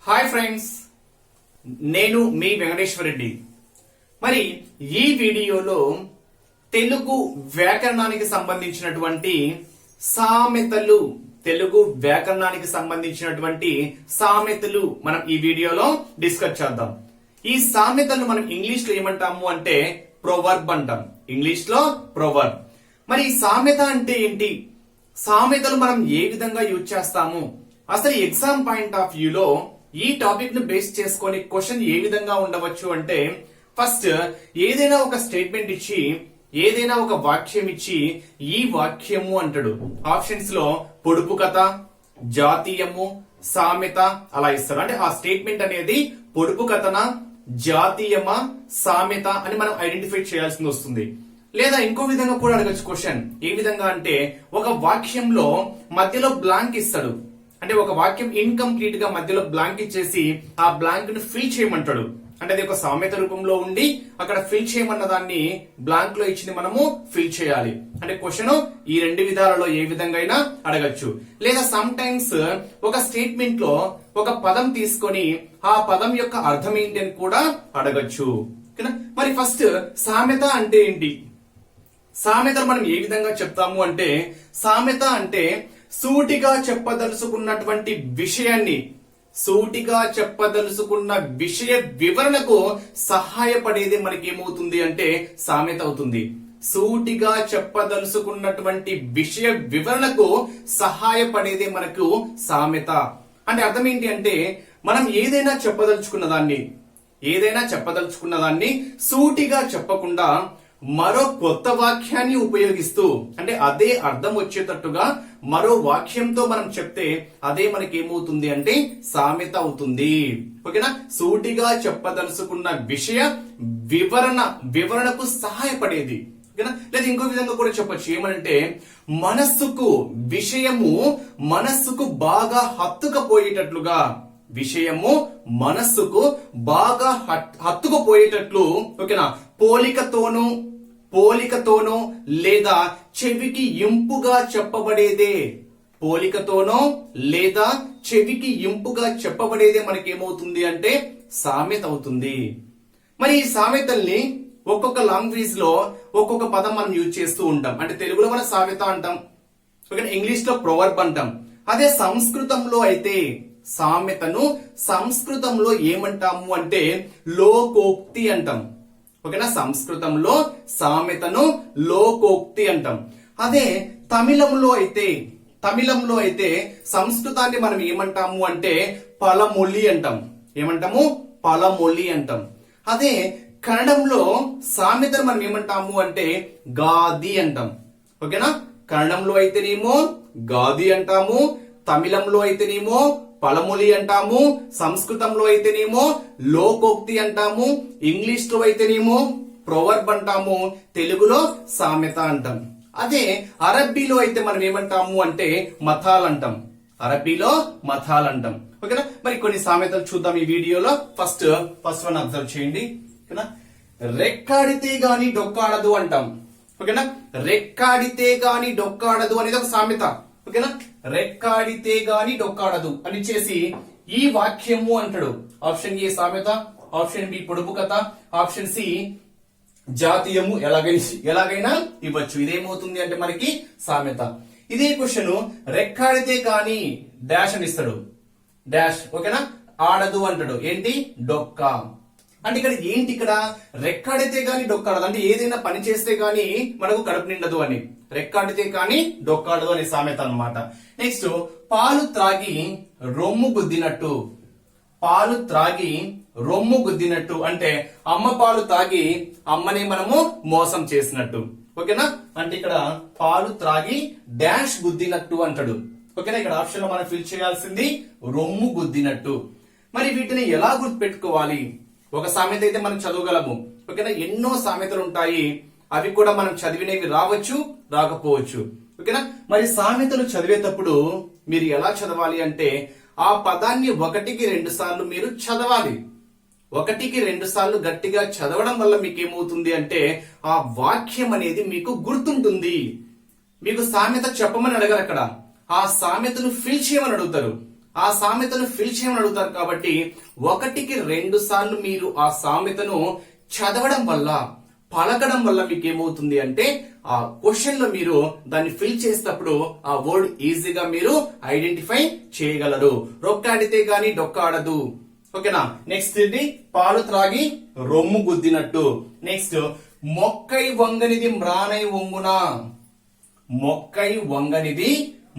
Hi friends, నేను మీ వెంకటేశ్వర రెడ్డి. మరి ఈ వీడియోలో తెలుగు వ్యాకరణానికి సంబంధించినటువంటి సామెతలు మనం ఈ వీడియోలో డిస్కస్ చేద్దాం. ఈ సామెతలు మనం ఇంగ్లీష్ లో ఏమంటాము అంటే ప్రొవర్బ్ అంటాం. ఇంగ్లీష్ లో ప్రొవర్బ్. మరి ఈ సామెత అంటే ఏంటి, సామెతలు మనం ఏ విధంగా యూజ్ చేస్తాము, అసలు ఎగ్జామ్ పాయింట్ ఆఫ్ వ్యూలో ఈ టాపిక్ ను బేస్ చేసుకొని క్వశ్చన్ ఏ విధంగా ఉండవచ్చు అంటే, ఫస్ట్ ఏదైనా ఒక స్టేట్మెంట్ ఇచ్చి ఏదైనా ఒక వాక్యం ఇచ్చి ఈ వాక్యము అంటాడు. ఆప్షన్స్ లో పొడుపు కథ, జాతీయము, సామెత అలా ఇస్తారు. అంటే ఆ స్టేట్మెంట్ అనేది పొడుపు కథన, జాతీయమా, సామెత అని మనం ఐడెంటిఫై చేయాల్సి వస్తుంది. లేదా ఇంకో విధంగా కూడా అడగచ్చు క్వశ్చన్. ఏ విధంగా అంటే, ఒక వాక్యంలో మధ్యలో బ్లాంక్ ఇస్తాడు. అంటే ఒక వాక్యం ఇన్కంప్లీట్ గా మధ్యలో బ్లాంక్ ఇచ్చేసి ఆ బ్లాంక్ ను ఫిల్ చేయమంటాడు. అంటే అది ఒక సామెత రూపంలో ఉండి అక్కడ ఫిల్ చేయమన్న దాన్ని బ్లాంక్ లో ఇచ్చింది మనము ఫిల్ చేయాలి. అంటే క్వశ్చన్ ఈ రెండు విధాలలో ఏ విధంగా అయినా అడగచ్చు. లేదా సమ్ టైమ్స్ ఒక స్టేట్మెంట్ లో ఒక పదం తీసుకొని ఆ పదం యొక్క అర్థం ఏంటి అని కూడా అడగచ్చు. మరి ఫస్ట్ సామెత అంటే ఏంటి, సామెతలు మనం ఏ విధంగా చెప్తాము అంటే, సామెత అంటే సూటిగా చెప్పదలుచుకున్నటువంటి విషయాన్ని, సూటిగా చెప్పదలుచుకున్న విషయ వివరణకు సహాయపడేది మనకి ఏమవుతుంది అంటే సామెత అవుతుంది. సూటిగా చెప్పదలుచుకున్నటువంటి విషయ వివరణకు సహాయపడేది మనకు సామెత. అంటే అర్థం ఏంటి అంటే, మనం ఏదైనా చెప్పదలుచుకున్న దాన్ని సూటిగా చెప్పకుండా మరో కొత్త వాక్యాన్ని ఉపయోగిస్తూ, అంటే అదే అర్థం వచ్చేటట్టుగా మరో వాక్యంతో మనం చెప్తే అదే మనకి ఏమవుతుంది అంటే సామెత అవుతుంది. ఓకేనా? సూటిగా చెప్పదలుచుకున్న విషయ వివరణకు సహాయపడేది. ఓకేనా? లేదా ఇంకో విధంగా కూడా చెప్పొచ్చు. ఏమనంటే, మనస్సుకు బాగా హత్తుకపోయేటట్లుగా, విషయము మనస్సుకు బాగా హత్తుకుపోయేటట్లు, ఓకేనా, పోలికతోనో లేదా చెవికి ఇంపుగా చెప్పబడేదే, పోలికతోనో లేదా చెవికి ఇంపుగా చెప్పబడేదే మనకి ఏమవుతుంది అంటే సామెత అవుతుంది. మరి ఈ సామెతల్ని ఒక్కొక్క లాంగ్వేజ్ లో ఒక్కొక్క పదం మనం యూజ్ చేస్తూ ఉంటాం. అంటే తెలుగులో మనం సామెత అంటాం, ఓకే, ఇంగ్లీష్ లో ప్రొవర్బ్ అంటాం. అదే సంస్కృతంలో అయితే సామెతను సంస్కృతంలో ఏమంటాము అంటే లోకోక్తి అంటాం. ఓకేనా? సంస్కృతంలో సామెతను లోకోక్తి అంటాం. అదే తమిళంలో అయితే సంస్కృతాన్ని మనం ఏమంటాము అంటే పలమొలి అంటాం. ఏమంటాము? పలమొలి అంటాం. అదే కన్నడంలో సామెతను మనం ఏమంటాము అంటే గాది అంటాం. ఓకేనా? కన్నడంలో అయితేనేమో గాది అంటాము, తమిళంలో అయితేనేమో పలమొలి అంటాము, సంస్కృతంలో అయితేనేమో లోకోక్తి అంటాము, ఇంగ్లీష్ లో అయితేనేమో ప్రొవర్బ్ అంటాము, తెలుగులో సామెత అంటాం. అదే అరబ్బీలో అయితే మనం ఏమంటాము అంటే మథాల్ అంటాం. అరబ్బీలో మథాల్ అంటాం. ఓకేనా? మరి కొన్ని సామెతలు చూద్దాం ఈ వీడియోలో. ఫస్ట్ వన్ అబ్జర్వ్ చేయండి. ఓకేనా? రెక్కాడితే గాని డొక్కాడదు అంటాం. ఓకేనా? రెక్కాడితే గాని డొక్కాడదు అనేది ఒక సామెత. ఓకేనా? రెక్కాడితే గాని డొక్కాడదు అని చేసి ఈ వాక్యము అంటాడు. ఆప్షన్ ఏ సామెత, ఆప్షన్ బి పొడుపు కథ, ఆప్షన్ సి జాతీయము. ఎలాగైనా ఇవ్వచ్చు. ఇదేమవుతుంది అంటే మనకి సామెత. ఇదే క్వశ్చన్ రెక్కాడితే గాని డాష్ అని ఇస్తాడు. డాష్, ఓకేనా, ఆడదు అంటాడు. ఏంటి? డొక్క. అంటే ఇక్కడ రెక్కాడితే గాని డొక్కాడదు అంటే ఏదైనా పని చేస్తే గాని మనకు కడుపు నిండదు అని. రెక్కాడితే కానీ డొక్కాడదు అనే సామెత అన్నమాట. నెక్స్ట్, పాలు త్రాగి రొమ్ము గుద్దినట్టు. పాలు త్రాగి రొమ్ము గుద్దినట్టు అంటే అమ్మ పాలు తాగి అమ్మని మనము మోసం చేసినట్టు. ఓకేనా? అంటే ఇక్కడ పాలు త్రాగి డాష్ గుద్దినట్టు అంటాడు. ఓకేనా? ఇక్కడ ఆప్షన్ లో మనం ఫిల్ చేయాల్సింది రొమ్ము గుద్దినట్టు. మరి వీటిని ఎలా గుర్తుపెట్టుకోవాలి? ఒక సామెత అయితే మనం చదవగలము. ఓకేనా? ఎన్నో సామెతలు ఉంటాయి. అవి కూడా మనం చదివినవి రావచ్చు, రాకపోవచ్చు. ఓకేనా? మరి సామెతలు చదివేటప్పుడు మీరు ఎలా చదవాలి అంటే, ఆ పదాన్ని 1-2 సార్లు మీరు చదవాలి. 1-2 సార్లు గట్టిగా చదవడం వల్ల మీకు ఏమవుతుంది అంటే ఆ వాక్యం అనేది మీకు గుర్తుంటుంది. మీకు సామెత చెప్పమని అడగరు, అక్కడ ఆ సామెతను ఫిల్ చేయమని అడుగుతారు. ఆ సామెతను ఫిల్ చేయమని అడుగుతారు కాబట్టి 1కి 2 సార్లు మీరు ఆ సామెతను చదవడం వల్ల, పలకడం వల్ల మీకు ఏమవుతుంది అంటే ఆ క్వశ్చన్ లో మీరు దాన్ని ఫిల్ చేసేటప్పుడు ఆ వర్డ్ ఈజీగా మీరు ఐడెంటిఫై చేయగలరు. రొక్కాడితే గాని డొక్కాడదు. ఓకేనా. నెక్స్ట్ ఇది పాలు త్రాగి రొమ్ము గుద్దినట్టు. నెక్స్ట్ మొక్కై వంగనిది మ్రానై వంగున. మొక్కై వంగనిది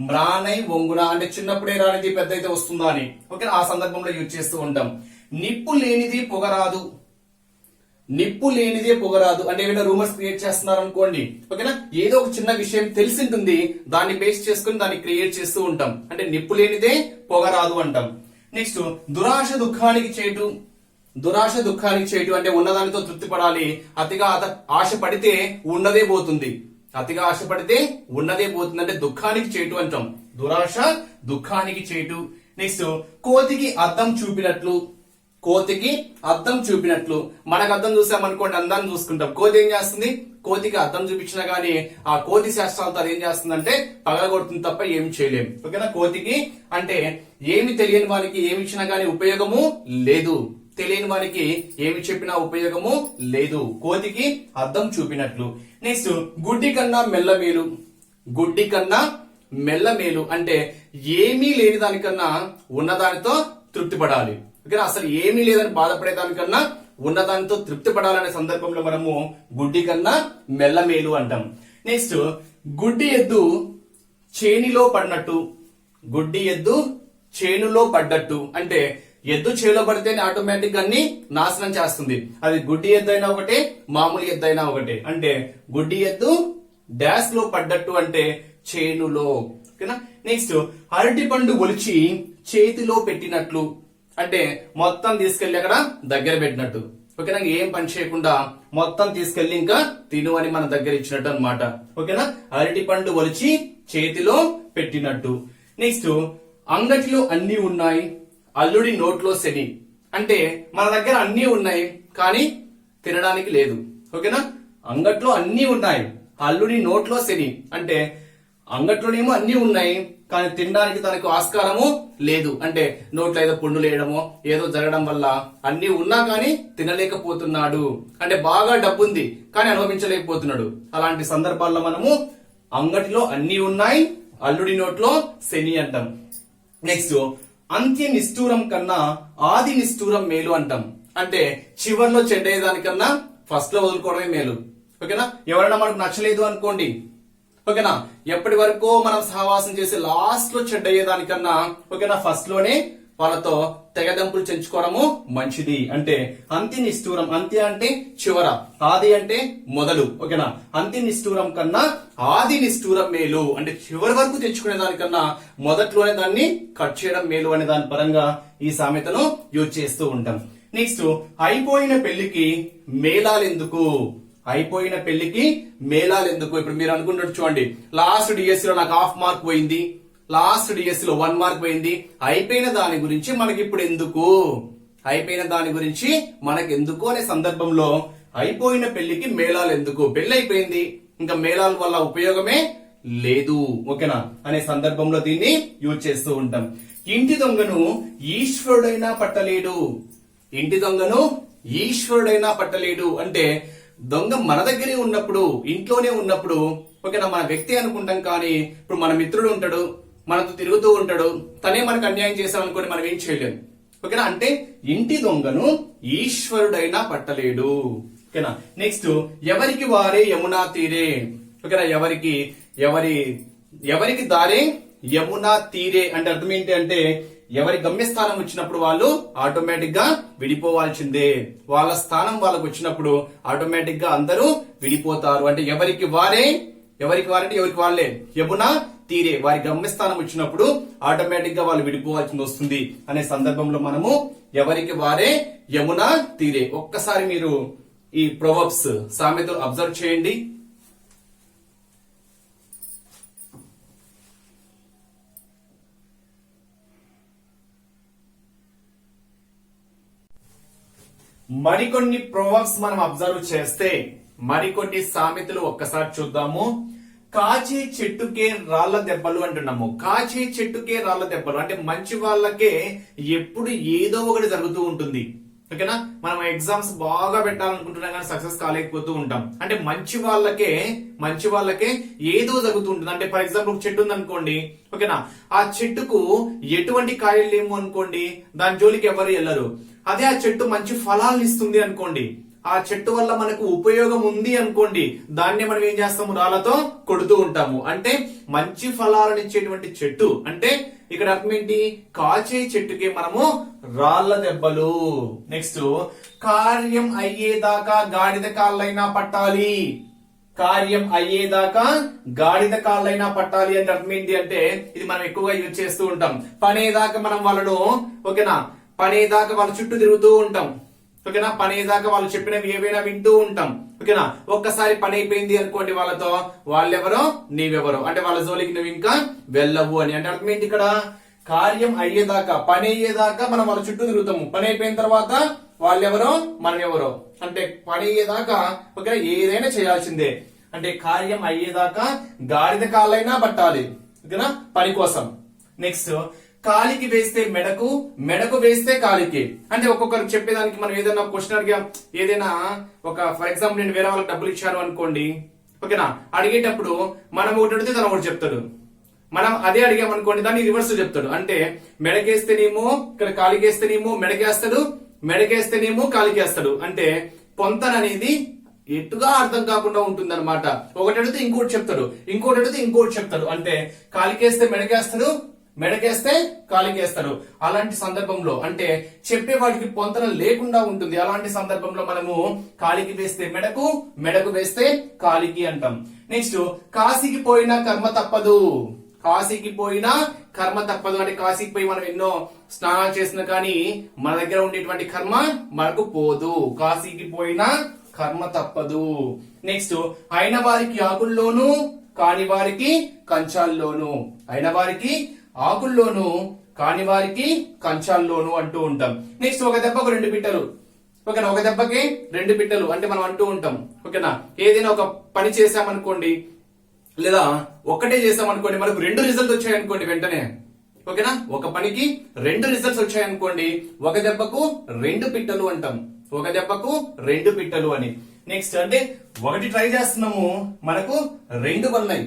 మ్రానై వంగున అంటే చిన్నప్పుడే రానిది పెద్ద అయితే వస్తుందా అని. ఓకేనా, ఆ సందర్భంలో యూజ్ చేస్తూ ఉంటాం. నిప్పు లేనిది పొగరాదు. నిప్పు లేనిదే పొగరాదు అంటే ఏమైనా రూమర్స్ క్రియేట్ చేస్తున్నారు అనుకోండి. ఓకేనా, ఏదో ఒక చిన్న విషయం తెలిసి ఉంటుంది, దాన్ని బేస్ చేసుకుని దాన్ని క్రియేట్ చేస్తూ ఉంటాం. అంటే నిప్పు లేనిదే పొగరాదు అంటాం. నెక్స్ట్ దురాశ దుఃఖానికి చేటు. దురాశ దుఃఖానికి చేటు అంటే ఉన్నదానితో తృప్తి పడాలి. అతిగా ఆశ పడితే ఉన్నదే పోతుంది. అతిగా ఆశ పడితే ఉన్నదే పోతుంది అంటే దుఃఖానికి చేటు అంటాం. దురాశ దుఃఖానికి చేటు. నెక్స్ట్ కోతికి అద్దం చూపినట్లు. కోతికి అద్దం చూపినట్లు. మనకు అద్దం చూసామనుకోండి, అందాన్ని చూసుకుంటాం. కోతి ఏం చేస్తుంది? కోతికి అద్దం చూపించినా గానీ ఆ కోతి శాస్త్రాలతో అది ఏం చేస్తుందంటే పగలగొడుతుంది తప్ప ఏం చేయలేం. ఓకేనా, కోతికి అంటే ఏమి తెలియని వారికి ఏమి ఇచ్చినా గానీ ఉపయోగము లేదు. తెలియని వారికి ఏమి చెప్పినా ఉపయోగము లేదు. కోతికి అద్దం చూపినట్లు. నెక్స్ట్ గుడ్డి కన్నా మెల్లమేలు. గుడ్డి కన్నా మెల్లమేలు అంటే ఏమీ లేని దానికన్నా ఉన్నదానితో తృప్తి పడాలి. ఓకేనా, అసలు ఏమీ లేదని బాధపడేదానికన్నా ఉన్నదానితో తృప్తి పడాలనే సందర్భంలో మనము గుడ్డి కన్నా మెల్లమేలు అంటాం. నెక్స్ట్ గుడ్డి ఎద్దు చేనిలో పడినట్టు. గుడ్డి ఎద్దు చేనులో పడ్డట్టు అంటే ఎద్దు చేలో పడితే ఆటోమేటిక్ గా అన్ని నాశనం చేస్తుంది. అది గుడ్డి ఎద్దు అయినా ఒకటే, మామూలు ఎద్దు అయినా ఒకటే. అంటే గుడ్డి ఎద్దు డాష్ లో పడ్డట్టు అంటే చేనులో. ఓకేనా. నెక్స్ట్ అరటి పండు ఒలిచి చేతిలో పెట్టినట్లు అంటే మొత్తం తీసుకెళ్లి అక్కడ దగ్గర పెట్టినట్టు. ఓకేనా, ఏం పని చేయకుండా మొత్తం తీసుకెళ్లి ఇంకా తిను అని మన దగ్గర ఇచ్చినట్టు అన్నమాట. ఓకేనా, అరటి పండు ఒలిచి చేతిలో పెట్టినట్టు. నెక్స్ట్ అంగటిలో అన్ని ఉన్నాయి, అల్లుడి నోట్లో శని అంటే మన దగ్గర అన్ని ఉన్నాయి కానీ తినడానికి లేదు. ఓకేనా, అంగట్లో అన్ని ఉన్నాయి, అల్లుడి నోట్లో శని అంటే అంగట్లోనేమో అన్ని ఉన్నాయి కానీ తినడానికి తనకు ఆస్కారము లేదు. అంటే నోట్లో ఏదో పుండు లేయడమో ఏదో జరగడం వల్ల అన్ని ఉన్నా కానీ తినలేకపోతున్నాడు. అంటే బాగా డబ్బుంది కానీ అనుభవించలేకపోతున్నాడు. అలాంటి సందర్భాల్లో మనము అంగటిలో అన్ని ఉన్నాయి, అల్లుడి నోట్లో శని అంటాం. నెక్స్ట్ అంత్య నిష్ఠూరం కన్నా ఆది నిష్ఠూరం మేలు అంటాం. అంటే చివర్లో చెడ్డేదానికన్నా ఫస్ట్ లో వదులుకోవడమే మేలు. ఓకేనా, ఎవరైనా మనకు నచ్చలేదు అనుకోండి, ఓకేనా, ఎప్పటి వరకు మనం సహవాసం చేసి లాస్ట్ లో చెడ్డయ్యేదానికన్నా ఓకేనా ఫస్ట్ లోనే వాళ్ళతో తెగదంపులు చెంచుకోవడము మంచిది. అంటే అంత్య నిష్ఠూరం, అంత్య అంటే చివర, ఆది అంటే మొదలు. ఓకేనా, అంత్య నిష్ఠూరం కన్నా ఆది నిష్ఠూరం మేలు అంటే చివరి వరకు తెచ్చుకునే దానికన్నా మొదట్లోనే దాన్ని కట్ చేయడం మేలు అనే దాని పరంగా ఈ సామెతను యూజ్ చేస్తూ ఉంటాం. నెక్స్ట్ అయిపోయిన పెళ్లికి మేళాలెందుకు. అయిపోయిన పెళ్లికి మేళాలెందుకు. ఇప్పుడు మీరు అనుకుంటున్నారు చూడండి, లాస్ట్ డిఎస్సి లో నాకు 1/2 మార్క్ పోయింది, లాస్ట్ డిఎస్సి లో 1 మార్క్ పోయింది, అయిపోయిన దాని గురించి మనకి ఇప్పుడు ఎందుకు, అయిపోయిన దాని గురించి మనకి ఎందుకు అనే సందర్భంలో అయిపోయిన పెళ్లికి మేళాలు ఎందుకు, పెళ్లి అయిపోయింది ఇంకా మేళాల వల్ల ఉపయోగమే లేదు. ఓకేనా, అనే సందర్భంలో దీన్ని యూజ్ చేస్తూ ఉంటాం. ఇంటి దొంగను ఈశ్వరుడైనా పట్టలేడు. ఇంటి దొంగను ఈశ్వరుడైనా పట్టలేడు అంటే దొంగ మన దగ్గరే ఉన్నప్పుడు, ఇంట్లోనే ఉన్నప్పుడు ఓకేనా మన వ్యక్తి అనుకుంటాం కానీ ఇప్పుడు మన మిత్రుడు ఉంటాడు, మనతో తిరుగుతూ ఉంటాడు, తనే మనకు అన్యాయం చేశామనుకోని మనం ఏం చేయలేం. ఓకేనా, అంటే ఇంటి దొంగను ఈశ్వరుడైనా పట్టలేడు. ఓకేనా. నెక్స్ట్ ఎవరికి వారే యమునా తీరే. ఓకేనా, ఎవరికి దారే యమునా తీరే అంటే అర్థం ఏంటి అంటే ఎవరి గమ్యస్థానం వచ్చినప్పుడు వాళ్ళు ఆటోమేటిక్ గా విడిపోవాల్సిందే. వాళ్ళ స్థానం వాళ్ళకు వచ్చినప్పుడు ఆటోమేటిక్ గా అందరూ విడిపోతారు. అంటే ఎవరికి వారే అంటే ఎవరికి వాళ్ళే యమునా తీరే, వారి గమ్యస్థానం వచ్చినప్పుడు ఆటోమేటిక్ గా వాళ్ళు విడిపోవాల్సి వస్తుంది అనే సందర్భంలో మనము ఎవరికి వారే యమునా తీరే. ఒక్కసారి మీరు ఈ ప్రొవర్బ్స్ సామెతలు అబ్జర్వ్ చేయండి. మరికొన్ని ప్రొవర్బ్స్ మనం అబ్జర్వ్ చేస్తే మరికొన్ని సామెతలు ఒక్కసారి చూద్దాము. కాచే చెట్టుకే రాళ్ల దెబ్బలు అంటున్నాము. కాచే చెట్టుకే రాళ్ల దెబ్బలు అంటే మంచి వాళ్ళకే ఎప్పుడు ఏదో ఒకటి జరుగుతూ ఉంటుంది. ఓకేనా, మనం ఎగ్జామ్స్ బాగా పెట్టాలనుకుంటున్నాం కానీ సక్సెస్ కాలేకపోతూ ఉంటాం. అంటే మంచి వాళ్ళకే ఏదో జరుగుతూ ఉంటుంది. అంటే ఫర్ ఎగ్జాంపుల్ ఒక చెట్టు ఉంది అనుకోండి, ఓకేనా, ఆ చెట్టుకు ఎటువంటి కాయలు లేవు అనుకోండి, దాని జోలికి ఎవరు వెళ్ళరు. అదే ఆ చెట్టు మంచి ఫలాలను ఇస్తుంది అనుకోండి, ఆ చెట్టు వల్ల మనకు ఉపయోగం ఉంది అనుకోండి, దాన్ని మనం ఏం చేస్తాము, రాళ్లతో కొడుతూ ఉంటాము. అంటే మంచి ఫలాలను ఇచ్చేటువంటి చెట్టు అంటే ఇక్కడ అర్థం ఏంటి, కాచే చెట్టుకే మనము రాళ్ల దెబ్బలు. నెక్స్ట్, కార్యం అయ్యేదాకా గాడిద కాళ్ళైనా పట్టాలి. కార్యం అయ్యేదాకా గాడిద కాళ్ళైనా పట్టాలి అంటే అర్థం ఏంటి అంటే, ఇది మనం ఎక్కువగా యూజ్ చేస్తూ ఉంటాం. పనేదాకా మనం వాళ్ళను, ఓకేనా, పనేదాకా వాళ్ళ చుట్టూ తిరుగుతూ ఉంటాం. ఓకేనా, పనేదాకా వాళ్ళు చెప్పినవి ఏవైనా వింటూ ఉంటాం. ఓకేనా, ఒక్కసారి పని అయిపోయింది అనుకోండి వాళ్ళతో, వాళ్ళెవరో నీవెవరో, అంటే వాళ్ళ జోలికి నువ్వు ఇంకా వెళ్ళవు అని. అంటే అర్థం ఏంటి ఇక్కడ, కార్యం అయ్యేదాకా, పని అయ్యేదాకా మనం వాళ్ళ చుట్టూ తిరుగుతాము. పని అయిపోయిన తర్వాత వాళ్ళెవరో మనం ఎవరో, అంటే పని అయ్యేదాకా ఓకేనా ఏదైనా చేయాల్సిందే. అంటే కార్యం అయ్యేదాకా గాడిద కాళ్ళైనా పట్టాలి, ఓకేనా, పని కోసం. నెక్స్ట్, కాలికి వేస్తే మెడకు, మెడకు వేస్తే కాలికి. అంటే ఒక్కొక్కరు చెప్పేదానికి మనం ఏదైనా క్వశ్చన్ అడిగా, ఏదైనా ఒక ఫర్ ఎగ్జాంపుల్ నేను వేరే వాళ్ళకి డబ్బులు ఇచ్చాను అనుకోండి, ఓకేనా, అడిగేటప్పుడు మనం ఒకటి అడిగితే తను ఒకటి చెప్తాడు, మనం అదే అడిగామనుకోండి దాన్ని రివర్స్ చెప్తాడు. అంటే మెడకేస్తేనేమో ఇక్కడ కాలికేస్తేనేమో మెడకేస్తాడు, మెడకేస్తేనేమో కాలికేస్తాడు. అంటే పొంతన అనేది ఎట్టుగా అర్థం కాకుండా ఉంటుంది అనమాట. ఒకటి అడిగితే ఇంకోటి చెప్తాడు, ఇంకోటి అడిగితే ఇంకోటి చెప్తాడు. అంటే కాలికేస్తే మెడకేస్తాడు, మెడకేస్తే కాలికేస్తాడు. అలాంటి సందర్భంలో అంటే చెప్పే వాడికి పొంతన లేకుండా ఉంటుంది. అలాంటి సందర్భంలో మనము కాలికి వేస్తే మెడకు, మెడకు వేస్తే కాలికి అంటాం. నెక్స్ట్, కాశీకి పోయినా కర్మ తప్పదు. కాశీకి పోయినా కర్మ తప్పదు అంటే కాశీకి పోయి మనం ఎన్నో స్నానాలు చేసినా కానీ మన దగ్గర ఉండేటువంటి కర్మ మనకు పోదు. కాశీకి పోయినా కర్మ తప్పదు. నెక్స్ట్, అయిన వారికి ఆకుల్లోను కాని వారికి కంచాల్లోను. అయిన వారికి ఆకుల్లోను కాని వారికి కంచాల్లోను అంటూ ఉంటాం. నెక్స్ట్, ఒక దెబ్బకు రెండు పిట్టలు. ఓకేనా, ఒక దెబ్బకి రెండు పిట్టలు అంటే మనం అంటూ ఉంటాం. ఓకేనా, ఏదైనా ఒక పని చేసామనుకోండి లేదా ఒక్కటే చేసామనుకోండి, మనకు రెండు రిజల్ట్ వచ్చాయనుకోండి వెంటనే, ఓకేనా, ఒక పనికి రెండు రిజల్ట్స్ వచ్చాయనుకోండి, ఒక దెబ్బకు రెండు పిట్టలు అంటాం. ఒక దెబ్బకు రెండు పిట్టలు అని. నెక్స్ట్, అంటే ఒకటి ట్రై చేస్తున్నాము మనకు రెండు పన్నాయి,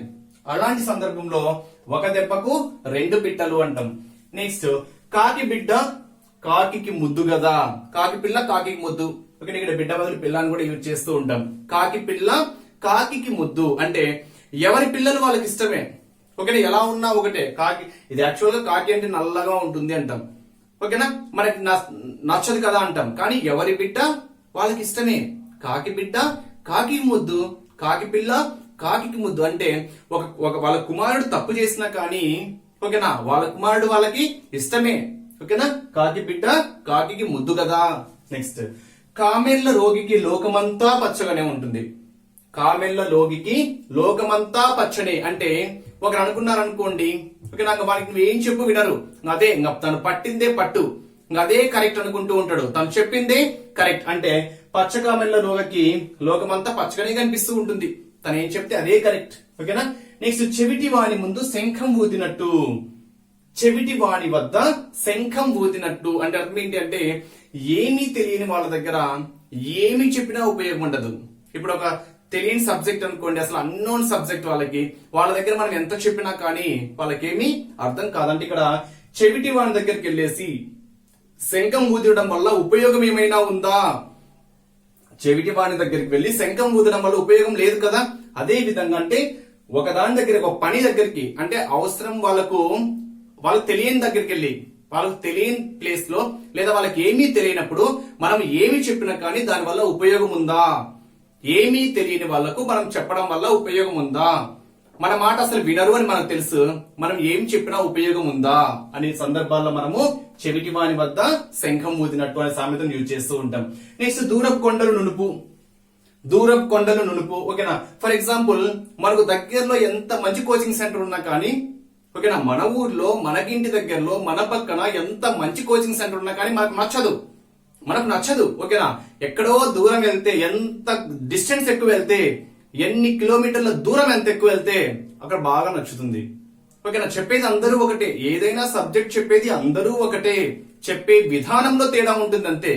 అలాంటి సందర్భంలో ఒక దెబ్బకు రెండు పిట్టలు అంటాం. నెక్స్ట్, కాకి బిడ్డ కాకి ముద్దు కదా. కాకి పిల్ల కాకి ముద్దు. ఓకే, ఇక్కడ బిడ్డ బదులు పిల్ల అని కూడా యూజ్ చేస్తూ ఉంటాం. కాకి పిల్ల కాకి ముద్దు అంటే ఎవరి పిల్లలు వాళ్ళకి ఇష్టమే. ఓకేనా, ఎలా ఉన్నా ఒకటే. కాకి, ఇది యాక్చువల్ గా కాకి అంటే నల్లగా ఉంటుంది అంటాం. ఓకేనా, మనకి నచ్చదు కదా అంటాం. కానీ ఎవరి బిడ్డ వాళ్ళకి ఇష్టమే. కాకి బిడ్డ కాకి ముద్దు, కాకి పిల్ల కాకి ముద్దు అంటే ఒక వాళ్ళ కుమారుడు తప్పు చేసినా కానీ ఓకేనా వాళ్ళ కుమారుడు వాళ్ళకి ఇష్టమే. ఓకేనా, కాకి బిడ్డ కాకి ముద్దు కదా. నెక్స్ట్, కామెల్ల రోగికి లోకమంతా పచ్చగానే ఉంటుంది. కామెల్ల రోగికి లోకమంతా పచ్చనే అంటే ఒకరు అనుకున్నారు అనుకోండి, ఓకే, నాకు వారికి నువ్వు ఏం చెప్పు వినరు, అదే తను పట్టిందే పట్టు, అదే కరెక్ట్ అనుకుంటూ ఉంటాడు, తను చెప్పిందే కరెక్ట్. అంటే పచ్చ కామెల్ల రోగికి లోకమంతా పచ్చగానే కనిపిస్తూ ఉంటుంది, తను ఏం చెప్తే అదే కరెక్ట్. ఓకేనా. నెక్స్ట్, చెవిటి వాణి ముందు శంఖం ఊదినట్టు. చెవిటి వాణి వద్ద శంఖం ఊదినట్టు అంటే అర్థం ఏంటి అంటే ఏమీ తెలియని వాళ్ళ దగ్గర ఏమి చెప్పినా ఉపయోగం ఉండదు. ఇప్పుడు ఒక తెలియని సబ్జెక్ట్ అనుకోండి, అసలు అన్నోన్ సబ్జెక్ట్ వాళ్ళ దగ్గర మనం ఎంత చెప్పినా కానీ వాళ్ళకేమీ అర్థం కాదంటే ఇక్కడ చెవిటి వాణి దగ్గరికి వెళ్ళేసి శంఖం ఊదడం వల్ల ఉపయోగం ఏమైనా ఉందా? చెవిటి వాణి దగ్గరికి వెళ్లి శంఖం ఊదడం వల్ల ఉపయోగం లేదు కదా. అదే విధంగా అంటే ఒక దాని దగ్గర ఒక పని దగ్గరికి అంటే అవసరం వాళ్ళకు తెలియని దగ్గరికి వెళ్ళి వాళ్ళకు తెలియని ప్లేస్ లో లేదా వాళ్ళకి ఏమీ తెలియనప్పుడు మనం ఏమి చెప్పినా కానీ దాని వల్ల ఉపయోగం ఉందా? ఏమీ తెలియని వాళ్లకు మనం చెప్పడం వల్ల ఉపయోగం ఉందా? మన మాట అసలు వినరు అని మనకు తెలుసు, మనం ఏం చెప్పినా ఉపయోగం ఉందా అనే సందర్భాల్లో మనము చెవిటి వాని వద్ద శంఖం ఊదినట్టు అనే సామెతను యూజ్ చేస్తూ ఉంటాం. నెక్స్ట్, దూరపు కొండలు నునుపు. దూరపు కొండలు నునుపు. ఓకేనా, ఫర్ ఎగ్జాంపుల్ మనకు దగ్గరలో ఎంత మంచి కోచింగ్ సెంటర్ ఉన్నా కానీ ఓకేనా, మన ఊర్లో మనకింటి దగ్గరలో మన పక్కన ఎంత మంచి కోచింగ్ సెంటర్ ఉన్నా కానీ మనకు నచ్చదు. ఓకేనా, ఎక్కడో దూరం వెళ్తే ఎంత డిస్టెన్స్ ఎక్కువ వెళ్తే ఎన్ని కిలోమీటర్ల దూరం ఎంత ఎక్కువ వెళ్తే అక్కడ బాగా నచ్చుతుంది. ఓకేనా, చెప్పేది అందరూ ఒకటే, ఏదైనా సబ్జెక్ట్ చెప్పేది అందరూ ఒకటే, చెప్పే విధానంలో తేడా ఉంటుంది అంతే.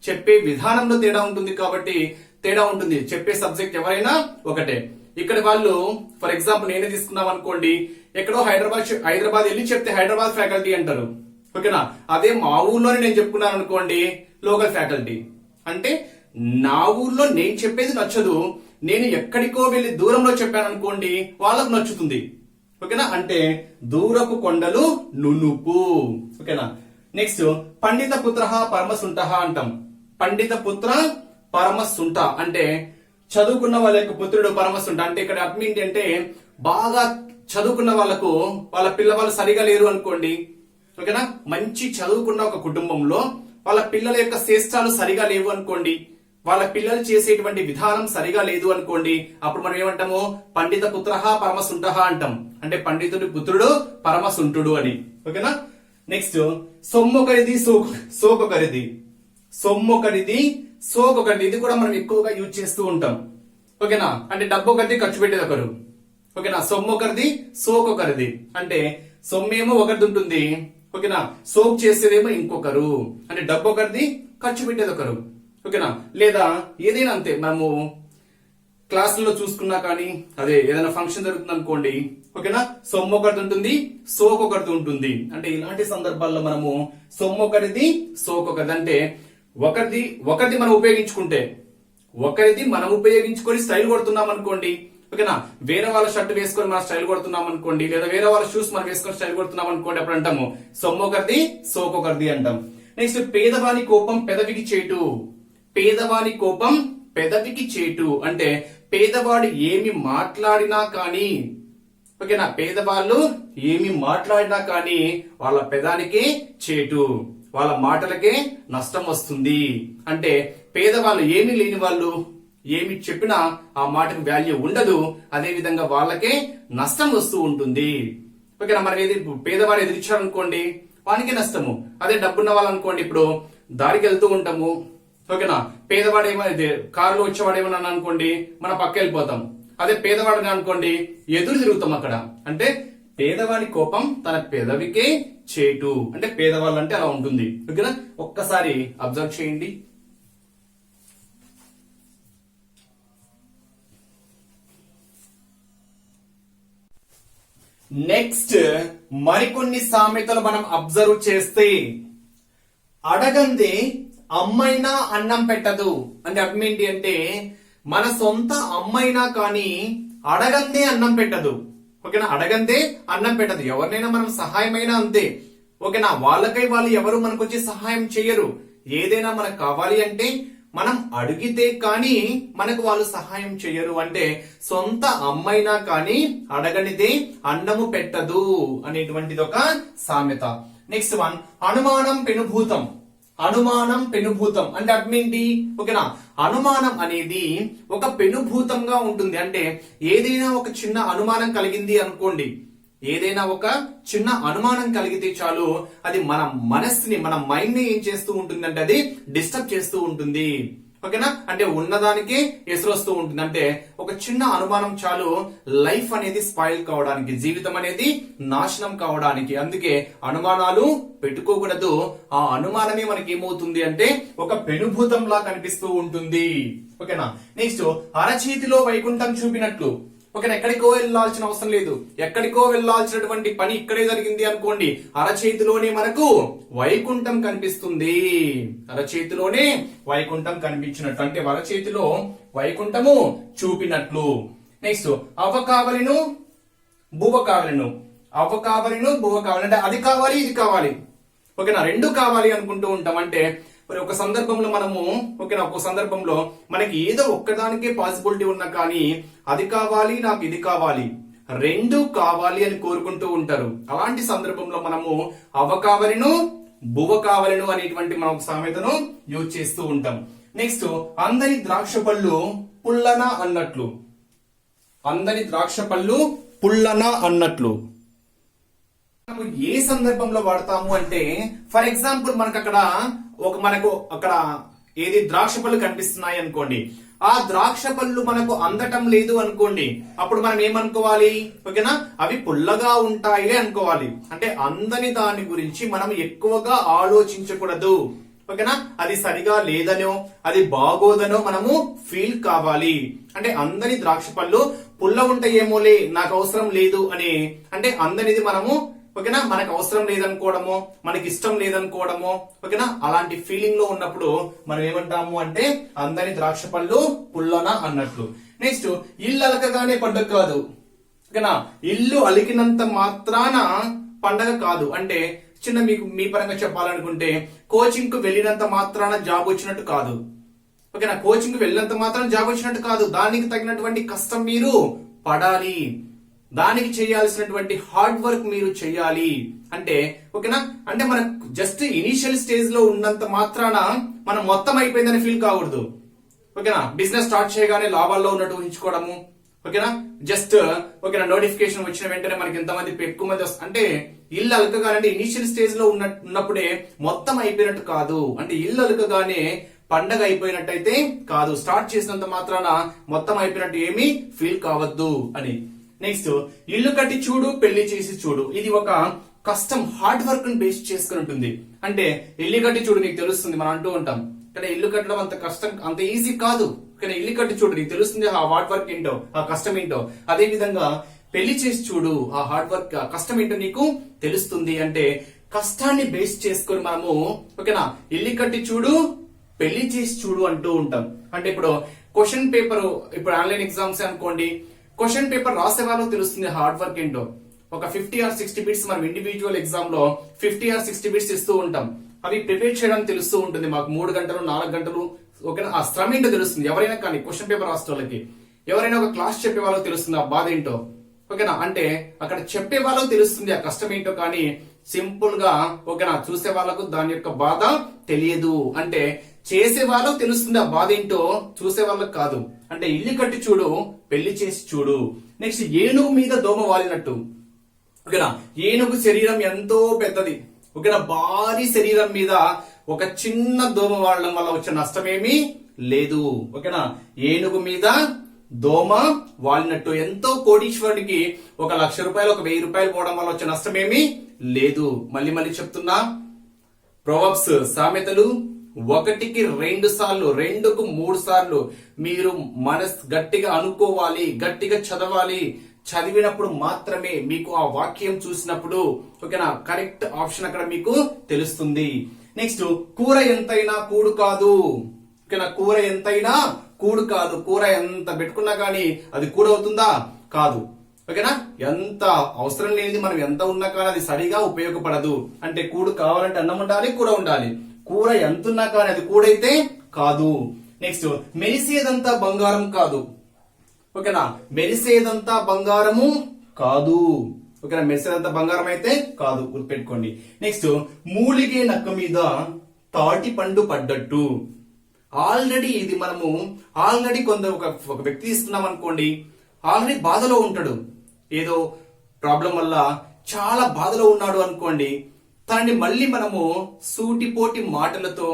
చెప్పే విధానంలో తేడా ఉంటుంది కాబట్టి తేడా ఉంటుంది. చెప్పే సబ్జెక్ట్ ఎవరైనా ఒకటే. ఇక్కడ వాళ్ళు ఫర్ ఎగ్జాంపుల్ నేనే తీసుకున్నాం అనుకోండి, ఎక్కడో హైదరాబాద్ వెళ్ళి చెప్తే హైదరాబాద్ ఫ్యాకల్టీ అంటారు. ఓకేనా, అదే మా ఊర్లోనే నేను చెప్పుకున్నాను అనుకోండి లోకల్ ఫ్యాకల్టీ. అంటే నా ఊర్లో నేను చెప్పేది నచ్చదు, నేను ఎక్కడికో వెళ్లి దూరంలో చెప్పాను అనుకోండి వాళ్ళకు నచ్చుతుంది. ఓకేనా, అంటే దూరపు కొండలు నునుపు. ఓకేనా, నెక్స్ట్ పండిత పుత్ర పరమసుంట అంటాం. పండిత పుత్ర పరమసుంట అంటే చదువుకున్న వాళ్ళ యొక్క పుత్రుడు పరమసుంట. అంటే ఇక్కడ అర్థం ఏంటి అంటే బాగా చదువుకున్న వాళ్ళకు వాళ్ళ పిల్లవాళ్ళు సరిగా లేరు అనుకోండి. ఓకేనా, మంచి చదువుకున్న ఒక కుటుంబంలో వాళ్ళ పిల్లల యొక్క శ్రేష్టాలు సరిగా లేవు అనుకోండి, వాళ్ళ పిల్లలు చేసేటువంటి విధానం సరిగా లేదు అనుకోండి, అప్పుడు మనం ఏమంటాము పండిత పుత్ర పరమసుంట అంటాం. అంటే పండితుడి పుత్రుడు పరమసుంటుడు అని. ఓకేనా, నెక్స్ట్ సొమ్మొకరిది సోకొకరిది. సొమ్మొకరిది సోకొకరిది, ఇది కూడా మనం ఎక్కువగా యూజ్ చేస్తూ ఉంటాం. ఓకేనా, అంటే డబ్బు ఒకరిది ఖర్చు పెట్టేది ఒకరు. ఓకేనా, సొమ్మొకరిది సోకొకరిది అంటే సొమ్మేమో ఒకరిది ఉంటుంది. ఓకేనా, సోక్ చేసేదేమో ఇంకొకరు. అంటే డబ్బు ఒకరిది ఖర్చు పెట్టేది ఒకరు. ఓకేనా, లేదా ఏదైనా అంతే, మనము క్లాసుల్లో చూసుకున్నా కానీ అదే ఏదైనా ఫంక్షన్ జరుగుతుంది అనుకోండి. ఓకేనా, సొమ్మొకరిది ఉంటుంది, సోకొకరిది ఉంటుంది. అంటే ఇలాంటి సందర్భాల్లో మనము సొమ్మొకరిది సోకొకరిది అంటే ఒకరిది మనం ఉపయోగించుకుంటే, ఒకరిది మనం ఉపయోగించుకొని స్టైల్ కొడుతున్నాం అనుకోండి. ఓకేనా, వేరే వాళ్ళ షర్ట్ వేసుకొని మనం స్టైల్ కొడుతున్నాం అనుకోండి, లేదా వేరే వాళ్ళ షూస్ మనం వేసుకొని స్టైల్ కొడుతున్నాం అనుకోండి, అప్పుడు అంటాము సొమ్మొకరిది సోకొకరిది అంటాం. నెక్స్ట్ పేదవాని కోపం పెదవికి చేటు. పేదవాని కోపం పెదవికి చేటు అంటే పేదవాడు ఏమి మాట్లాడినా కానీ, ఓకేనా, పేదవాళ్ళు ఏమి మాట్లాడినా కానీ వాళ్ళ పెదానికే చేటు, వాళ్ళ మాటలకే నష్టం వస్తుంది. అంటే పేదవాళ్ళు ఏమి లేని వాళ్ళు ఏమి చెప్పినా ఆ మాటకు వాల్యూ ఉండదు, అదే విధంగా వాళ్ళకే నష్టం వస్తూ ఉంటుంది. ఓకేనా, మనం ఏది పేదవాడు ఎదిరించారు అనుకోండి వానికి నష్టము, అదే డబ్బున్న వాళ్ళు అనుకోండి ఇప్పుడు దారికి వెళ్తూ ఉంటాము. ఓకేనా, పేదవాడు ఏమో కారులో వచ్చేవాడు ఏమన్నా అనుకోండి మన పక్క వెళ్ళిపోతాం, అదే పేదవాడిని అనుకోండి ఎదురు తిరుగుతాం అక్కడ. అంటే పేదవాడి కోపం తన పెదవికే చేటు, అంటే పేదవాళ్ళు అంటే అలా ఉంటుంది. ఓకేనా, ఒక్కసారి అబ్జర్వ్ చేయండి. నెక్స్ట్ మరికొన్ని సామెతలు మనం అబ్జర్వ్ చేస్తే, అడగందే అమ్మైనా అన్నం పెట్టదు. అంటే అర్థం ఏంటి అంటే మన సొంత అమ్మైనా కానీ అడగందే అన్నం పెట్టదు. ఓకేనా, అడగందే అన్నం పెట్టదు. ఎవరినైనా మనం సహాయమైనా అంతే. ఓకేనా, వాళ్ళకై వాళ్ళు ఎవరు మనకు వచ్చి సహాయం చేయరు. ఏదైనా మనకు కావాలి అంటే మనం అడిగితే కానీ మనకు వాళ్ళు సహాయం చేయరు. అంటే సొంత అమ్మైనా కానీ అడగనిదే అన్నము పెట్టదు అనేటువంటిది ఒక సామెత. నెక్స్ట్ వన్ అనుమానం పెనుభూతం. అనుమానం పెనుభూతం అంటే అర్థం ఏంటి? ఓకేనా, అనుమానం అనేది ఒక పెనుభూతంగా ఉంటుంది. అంటే ఏదైనా ఒక చిన్న అనుమానం కలిగింది అనుకోండి, ఏదైనా ఒక చిన్న అనుమానం కలిగితే చాలు అది మన మనస్సుని మన మైండ్ ని ఏం చేస్తూ ఉంటుంది అంటే అది డిస్టర్బ్ చేస్తూ ఉంటుంది. ఓకేనా, అంటే ఉన్నదానికే ఎసురొస్తూ ఉంటుంది. అంటే ఒక చిన్న అనుమానం చాలు లైఫ్ అనేది స్పాయిల్ కావడానికి, జీవితం అనేది నాశనం కావడానికి. అందుకే అనుమానాలు పెట్టుకోకూడదు. ఆ అనుమానమే మనకి ఏమవుతుంది అంటే ఒక పెనుభూతంలా కనిపిస్తూ ఉంటుంది. ఓకేనా, నెక్స్ట్ అరచేతిలో వైకుంఠం చూపినట్లు. ఓకేనా, ఎక్కడికో వెళ్లాల్సిన అవసరం లేదు. ఎక్కడికో వెళ్లాల్సినటువంటి పని ఇక్కడే జరిగింది అనుకోండి, అరచేతిలోనే మనకు వైకుంఠం కనిపిస్తుంది. అరచేతిలోనే వైకుంఠం కనిపించినట్లు అంటే అరచేతిలో వైకుంఠము చూపినట్లు. నెక్స్ట్ అవ కావలిను బువ కావలిను. అవ కావలిను బువ కావాలి అంటే అది కావాలి ఇది కావాలి. ఓకేనా, రెండు కావాలి అనుకుంటూ ఉంటాం. అంటే మరి ఒక సందర్భంలో మనము ఓకేనా, ఒక సందర్భంలో మనకి ఏదో ఒక్కదానికే పాసిబిలిటీ ఉన్నా కానీ అది కావాలి నాకు ఇది కావాలి రెండు కావాలి అని కోరుకుంటూ ఉంటారు. అలాంటి సందర్భంలో మనము అవ కావలిను బువ కావలిను అనేటువంటి మనం సామెతను యూజ్ చేస్తూ ఉంటాం. నెక్స్ట్ అందరి ద్రాక్ష పళ్ళు పుల్లన అన్నట్లు. అందరి ద్రాక్ష పళ్ళు పుల్లన అన్నట్లు ఏ సందర్భంలో వాడతాము అంటే ఫర్ ఎగ్జాంపుల్ మనకు అక్కడ ఏది ద్రాక్ష పళ్ళు కనిపిస్తున్నాయి అనుకోండి, ఆ ద్రాక్ష పళ్ళు మనకు అందటం లేదు అనుకోండి, అప్పుడు మనం ఏమనుకోవాలి? ఓకేనా, అవి పుల్లగా ఉంటాయి అనుకోవాలి. అంటే అందని దాని గురించి మనం ఎక్కువగా ఆలోచించకూడదు. ఓకేనా, అది సరిగా లేదనో అది బాగోదనో మనము ఫీల్ కావాలి. అంటే అందని ద్రాక్ష పళ్ళు పుల్ల ఉంటాయేమోలే, నాకు అవసరం లేదు అని, అంటే అందనిది మనము ఓకేనా మనకు అవసరం లేదనుకోవడము, మనకి ఇష్టం లేదనుకోవడము, ఓకేనా అలాంటి ఫీలింగ్ లో ఉన్నప్పుడు మనం ఏమంటాము అంటే అందని ద్రాక్ష పళ్ళు పుల్లన అన్నట్లు. నెక్స్ట్, ఇల్లు అలకగానే పండుగ కాదు. ఓకేనా, ఇల్లు అలికినంత మాత్రాన పండగ కాదు. అంటే చిన్న మీకు మీ పరంగా చెప్పాలనుకుంటే కోచింగ్ కు వెళ్ళినంత మాత్రాన జాబ్ వచ్చినట్టు కాదు. ఓకేనా, కోచింగ్ కు వెళ్ళినంత మాత్రాన జాబ్ వచ్చినట్టు కాదు. దానికి తగినటువంటి కష్టం మీరు పడాలి, దానికి చేయాల్సినటువంటి హార్డ్ వర్క్ మీరు చేయాలి. అంటే ఓకేనా, అంటే మనకు జస్ట్ ఇనిషియల్ స్టేజ్ లో ఉన్నంత మాత్రాన మనం మొత్తం అయిపోయిందని ఫీల్ కాకూడదు. ఓకేనా, బిజినెస్ స్టార్ట్ చేయగానే లాభాల్లో ఉన్నట్టు ఊహించుకోవడము. ఓకేనా, జస్ట్ ఓకేనా నోటిఫికేషన్ వచ్చిన వెంటనే మనకి ఎంతమంది ఎక్కువ మంది అంటే ఇల్లు అలకగానే ఇనిషియల్ స్టేజ్ లో ఉన్నప్పుడే మొత్తం అయిపోయినట్టు కాదు. అంటే ఇల్లు అలకగానే పండగ అయిపోయినట్టయితే కాదు, స్టార్ట్ చేసినంత మాత్రాన మొత్తం అయిపోయినట్టు ఏమీ ఫీల్ కావద్దు అని. నెక్స్ట్, ఇల్లు కట్టి చూడు పెళ్లి చేసి చూడు. ఇది ఒక కష్టం, హార్డ్ వర్క్ ని బేస్ చేసుకుని ఉంటుంది. అంటే ఇల్లు కట్టి చూడు నీకు తెలుస్తుంది మనం అంటూ ఉంటాం, కానీ ఇల్లు కట్టడం అంత కష్టం అంత ఈజీ కాదు. కానీ ఇల్లు కట్టి చూడు నీకు తెలుస్తుంది ఆ హార్డ్ వర్క్ ఏంటో, ఆ కష్టం ఏంటో. అదే విధంగా పెళ్లి చేసి చూడు, ఆ హార్డ్ వర్క్ ఆ కష్టం ఏంటో నీకు తెలుస్తుంది. అంటే కష్టాన్ని బేస్ చేసుకుని మనము ఓకేనా ఇల్లు కట్టి చూడు పెళ్లి చేసి చూడు అంటూ ఉంటాం. అంటే ఇప్పుడు క్వశ్చన్ పేపర్, ఇప్పుడు ఆన్లైన్ ఎగ్జామ్స్ అనుకోండి, క్వశ్చన్ పేపర్ రాసే వాళ్ళకి తెలుస్తుంది హార్డ్ వర్క్ ఏంటో. ఒక 50 or 60 బిట్స్ మనం ఇండివిజువల్ ఎగ్జామ్ లో 50 or 60 బిట్స్ ఇస్తూ ఉంటాం. అవి ప్రిపేర్ చేయడానికి తెలుస్తూ ఉంటుంది మాకు 3 గంటలు 4 గంటలు. ఓకేనా, ఆ శ్రమ ఏంటో తెలుస్తుంది. ఎవరైనా కానీ క్వశ్చన్ పేపర్ రాసే వాళ్ళకి, ఎవరైనా ఒక క్లాస్ చెప్పే వాళ్ళకి తెలుస్తుంది ఆ బాధ ఏంటో. ఓకేనా, అంటే అక్కడ చెప్పే వాళ్ళకు తెలుస్తుంది ఆ కష్టం ఏంటో, కానీ సింపుల్ గా ఓకేనా చూసే వాళ్ళకు దాని యొక్క బాధ తెలియదు. అంటే చేసే వాళ్ళకు తెలుస్తుంది ఆ బాధ ఏంటో, చూసే వాళ్ళకు కాదు. అంటే ఇల్లు కట్టి చూడు పెళ్లి చేసి చూడు. నెక్స్ట్, ఏనుగు మీద దోమ వాలినట్టు. ఓకేనా, ఏనుగు శరీరం ఎంతో పెద్దది. ఓకేనా, భారీ శరీరం మీద ఒక చిన్న దోమ వాడడం వల్ల వచ్చే నష్టమేమీ లేదు. ఓకేనా, ఏనుగు మీద దోమ వాలినట్టు. ఎంతో కోటీశ్వరుడికి 1,00,000 రూపాయలు 1,000 రూపాయలు పోవడం వల్ల వచ్చే నష్టమేమీ లేదు. మళ్ళీ మళ్ళీ చెప్తున్నా, ప్రొవర్బ్స్ సామెతలు 1కి 2 సార్లు 2కు 3 సార్లు మీరు గట్టిగా అనుకోవాలి, గట్టిగా చదవాలి. చదివినప్పుడు మాత్రమే మీకు ఆ వాక్యం చూసినప్పుడు ఓకేనా కరెక్ట్ ఆప్షన్ అక్కడ మీకు తెలుస్తుంది. నెక్స్ట్, కూర ఎంతైనా కూడు కాదు. ఓకేనా, కూర ఎంతైనా కూడు కాదు. కూర ఎంత పెట్టుకున్నా గానీ అది కూడ అవుతుందా? కాదు. ఓకేనా, ఎంత అవసరం లేనిది మనం ఎంత ఉన్నా కానీ అది సరిగా ఉపయోగపడదు. అంటే కూడు కావాలంటే అన్నం ఉండాలి, కూర ఉండాలి. కూర ఎంతున్నా కానీ అది కూడైతే కాదు. నెక్స్ట్, మెరిసేదంతా బంగారం కాదు. ఓకేనా, మెరిసేదంతా బంగారము కాదు. ఓకేనా, మెరిసేదంతా బంగారం అయితే కాదు, గుర్తుపెట్టుకోండి. నెక్స్ట్, మూలిగే నక్క మీద తాటి పండు పడ్డట్టు. ఆల్రెడీ ఇది మనము కొంత ఒక వ్యక్తి తీసుకున్నాం అనుకోండి, ఆల్రెడీ బాధలో ఉంటాడు, ఏదో ప్రాబ్లం వల్ల చాలా బాధలో ఉన్నాడు అనుకోండి. తనని మళ్ళీ మనము సూటిపోటి మాటలతో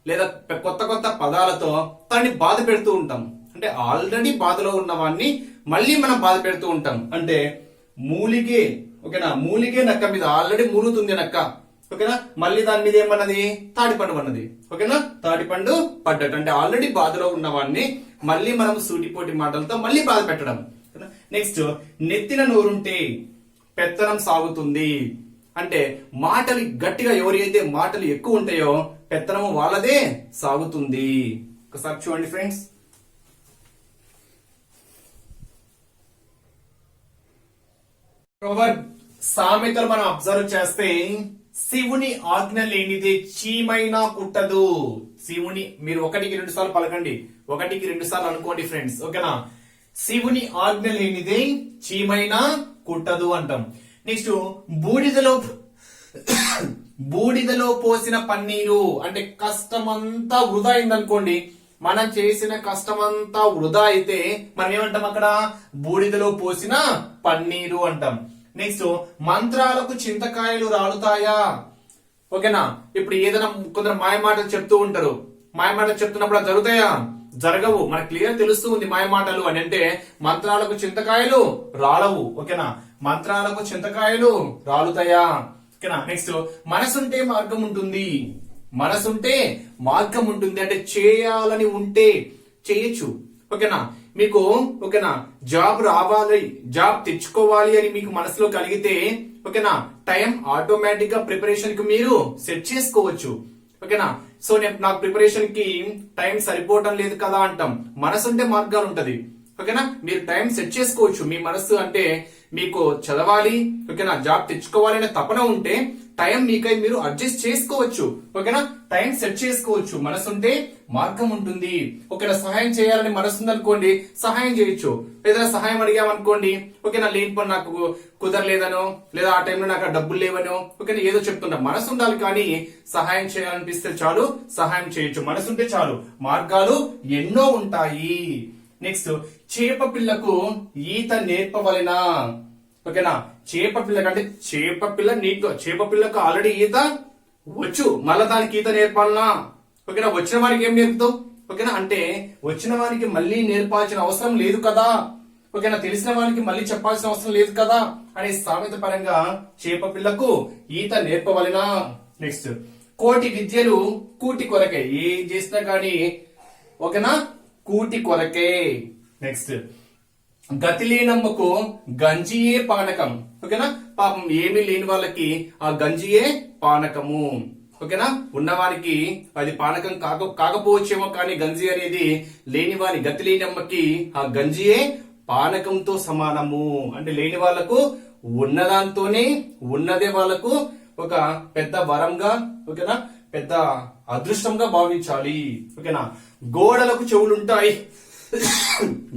లేదా కొత్త కొత్త పదాలతో తనని బాధ పెడుతూ ఉంటాం. అంటే ఆల్రెడీ బాధలో ఉన్న వాడిని మళ్ళీ మనం బాధ పెడుతూ ఉంటాం. అంటే మూలిగే ఓకేనా, మూలిగే నక్క మీద ఆల్రెడీ మూలుగుతుంది నక్క. ఓకేనా, మళ్ళీ దాని మీద ఏమన్నది? తాటిపండు అన్నది. ఓకేనా, తాటిపండు పడ్డట్టు. అంటే ఆల్రెడీ బాధలో ఉన్న వాడిని మళ్ళీ మనం సూటిపోటి మాటలతో మళ్ళీ బాధ పెట్టడం. నెక్స్ట్, నెత్తిన నోరుంటే పెత్తనం సాగుతుంది. అంటే మాటలు గట్టిగా ఎవరైతే మాటలు ఎక్కువ ఉంటాయో పెత్తనము వాళ్ళదే సాగుతుంది. ఒకసారి చూడండి ఫ్రెండ్స్. సామెతలు మనం అబ్జర్వ్ చేస్తే, శివుని ఆజ్ఞ లేనిదే చీమైనా కుట్టదు. శివుని మీరు 1కి 2 సార్లు పలకండి, 1కి 2 సార్లు అనుకోండి ఫ్రెండ్స్. ఓకేనా, శివుని ఆజ్ఞ లేనిదే చీమైనా కుట్టదు అంటాం. నెక్స్ట్, బూడిదలో పోసిన పన్నీరు. అంటే కష్టమంతా వృధా అయిందనుకోండి, మనం చేసిన కష్టమంతా వృధా అయితే మనం ఏమంటాం? అక్కడ బూడిదలో పోసిన పన్నీరు అంటాం. నెక్స్ట్, మంత్రాలకు చింతకాయలు రాలుతాయా? ఓకేనా, ఇప్పుడు ఏదైనా కొందరు మాయమాటలు చెప్తూ ఉంటారు. మాయమాటలు చెప్తున్నప్పుడు అది జరుగుతాయా? జరగవు. మనకు క్లియర్ తెలుస్తూ ఉంది మాయ మాటలు అని అంటే మంత్రాలకు చింతకాయలు రాలవు. ఓకేనా, మంత్రాలకు చింతకాయలు రాలుతాయా? ఓకేనా. నెక్స్ట్, మనసుంటే మార్గం ఉంటుంది. మనసుంటే మార్గం ఉంటుంది అంటే చేయాలని ఉంటే చేయొచ్చు. ఓకేనా, మీకు ఓకేనా జాబ్ రావాలి, జాబ్ తెచ్చుకోవాలి అని మీకు మనసులో కలిగితే ఓకేనా టైం ఆటోమేటిక్ గా ప్రిపరేషన్ కి మీరు సెట్ చేసుకోవచ్చు. ఓకేనా, సో నాకు ప్రిపరేషన్ కి టైం సరిపోవటం లేదు కదా అంటాం. మనసు ఉంటే మార్గాలు ఉంటది. ఓకేనా, మీరు టైం సెట్ చేసుకోవచ్చు. మీ మనసు అంటే మీకు చదవాలి, ఓకేనా, జాబ్ తెచ్చుకోవాలి అనే తపన ఉంటే టైం మీకై మీరు అడ్జస్ట్ చేసుకోవచ్చు. ఓకేనా, టైం సెట్ చేసుకోవచ్చు. మనసు ఉంటే మార్గం ఉంటుంది. ఓకేనా, సహాయం చేయాలని మనసు ఉందనుకోండి, సహాయం చేయొచ్చు. ఏదైనా సహాయం అడిగామనుకోండి, ఓకేనా, లేని పని నాకు కుదరలేదనో లేదా ఆ టైంలో నాకు డబ్బులు లేవనో ఓకేనా ఏదో చెప్తుంటాం. మనసు ఉండాలి కానీ సహాయం చేయాలనిపిస్తే చాలు, సహాయం చేయొచ్చు. మనసు ఉంటే చాలు, మార్గాలు ఎన్నో ఉంటాయి. నెక్స్ట్, చేప పిల్లకు ఈత నేర్పవలెనా? ఓకేనా, చేప పిల్లకి అంటే చేప పిల్ల నీకు చేప పిల్లకు ఆల్రెడీ ఈత వచ్చు, మళ్ళా దానికి ఈత నేర్పాలనా? ఓకేనా, వచ్చిన వారికి ఏం నేర్పుతావు? ఓకేనా, అంటే వచ్చిన వారికి మళ్ళీ నేర్పాల్సిన అవసరం లేదు కదా. ఓకేనా, తెలిసిన వారికి మళ్ళీ చెప్పాల్సిన అవసరం లేదు కదా అనే సామెత పరంగా చేప పిల్లకు ఈత నేర్పవలెనా? నెక్స్ట్, కోటి విద్యలు కూటి కొరకే. ఏం చేసినా గానీ ఓకేనా కూటి కొరకే. నెక్స్ట్, గతి లేనమ్మకు గంజియే పానకం. ఓకేనా, పాపం ఏమీ లేని వాళ్ళకి ఆ గంజియే పానకము. ఓకేనా, ఉన్నవారికి అది పానకం కాకపోవచ్చేమో కానీ గంజి అనేది లేని వారి గతి లేని అమ్మకి ఆ గంజియే పానకంతో సమానము. అంటే లేని వాళ్లకు ఉన్నదాంతోనే ఉన్నదే వాళ్లకు ఒక పెద్ద వరంగా ఓకేనా పెద్ద అదృష్టంగా భావించాలి. ఓకేనా, గోడలకు చెవులుంటాయి.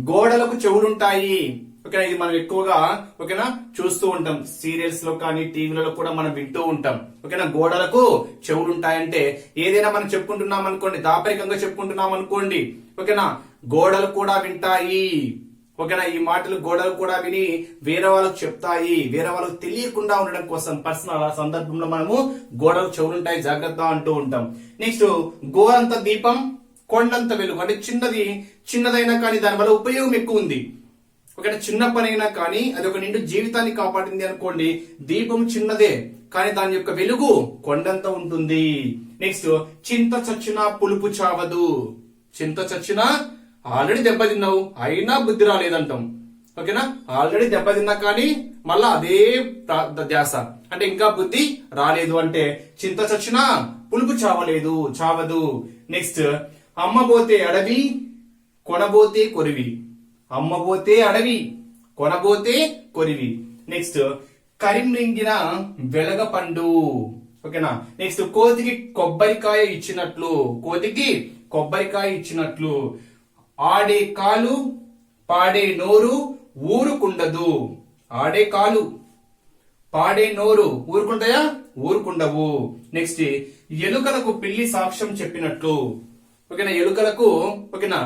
గోడలకు చెవులుంటాయి. ఓకేనా, ఇది మనం ఎక్కువగా ఓకేనా చూస్తూ ఉంటాం. సీరియల్స్ లో కానీ టీవీలలో కూడా మనం వింటూ ఉంటాం. ఓకేనా, గోడలకు చెవులుంటాయంటే ఏదైనా మనం చెప్పుకుంటున్నాం అనుకోండి, దాపరికంగా చెప్పుకుంటున్నాం అనుకోండి, ఓకేనా గోడలు కూడా వింటాయి. ఓకేనా, ఈ మాటలు గోడలు కూడా విని వేరే వాళ్ళకు చెప్తాయి. వేరే వాళ్ళకు తెలియకుండా ఉండడం కోసం పర్సనల్ సందర్భంలో మనము గోడలకు చెవులుంటాయి జాగ్రత్త అంటూ ఉంటాం. నెక్స్ట్, గోరంత దీపం కొండంత వెలుగు. అంటే చిన్నదైనా కానీ దానివల్ల ఉపయోగం ఎక్కువ ఉంది. ఒక చిన్న పని అయినా కానీ అది ఒక నిండు జీవితాన్ని కాపాడింది అనుకోండి. దీపం చిన్నదే కానీ దాని యొక్క వెలుగు కొండంత ఉంటుంది. నెక్స్ట్, చింత చచ్చినా పులుపు చావదు. చింత చచ్చినా ఆల్రెడీ దెబ్బతిన్నావు అయినా బుద్ధి రాలేదంటాం. ఓకేనా, ఆల్రెడీ దెబ్బతిన్నా కానీ మళ్ళా అదే ధ్యాస అంటే ఇంకా బుద్ధి రాలేదు అంటే చింత చచ్చినా పులుపు చావదు. నెక్స్ట్, అమ్మబోతే అడవి కొనబోతే కొరివి. అమ్మబోతే అడవి కొనబోతే కొరివి. నెక్స్ట్, కరిమింగిన వెలగ పండు. ఓకేనా, నెక్స్ట్, కోతికి కొబ్బరికాయ ఇచ్చినట్లు. కోతికి కొబ్బరికాయ ఇచ్చినట్లు. ఆడే కాలు పాడే నోరు ఊరుకుండదు. ఆడే కాలు పాడే నోరు ఊరుకుంటాయా? ఊరుకుండవు. నెక్స్ట్, ఎలుకలకు పిల్లి సాక్ష్యం చెప్పినట్లు. ఓకేనా, ఎలుకలకు ఓకేనా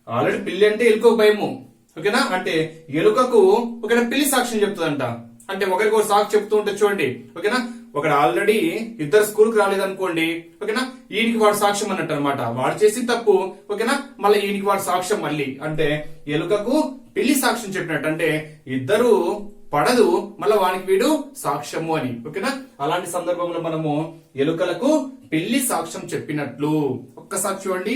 ఆల్రెడీ పిల్లి అంటే ఎలుకకు భయము. ఓకేనా, అంటే ఎలుకకు ఓకేనా పిల్లి సాక్ష్యం చెప్తుందంట. అంటే ఒకరికి ఒక సాక్షి చెప్తూ ఉంటే చూడండి. ఓకేనా, ఒకడు ఆల్రెడీ ఇద్దరు స్కూల్ కి రాలేదనుకోండి. ఓకేనా, ఈయనకి వాడు సాక్ష్యం అన్నట్టు అనమాట. వాడు చేసిన తప్పు ఓకేనా మళ్ళీ ఈయనకి వాడు సాక్ష్యం మళ్ళీ అంటే ఎలుకకు పిల్లి సాక్ష్యం చెప్పినట్టు. అంటే ఇద్దరు పడదు మళ్ళీ వానికి వీడు సాక్ష్యము అని. ఓకేనా, అలాంటి సందర్భంలో మనము ఎలుకలకు పిల్లి సాక్ష్యం చెప్పినట్లు. ఒక్కసారి చూడండి.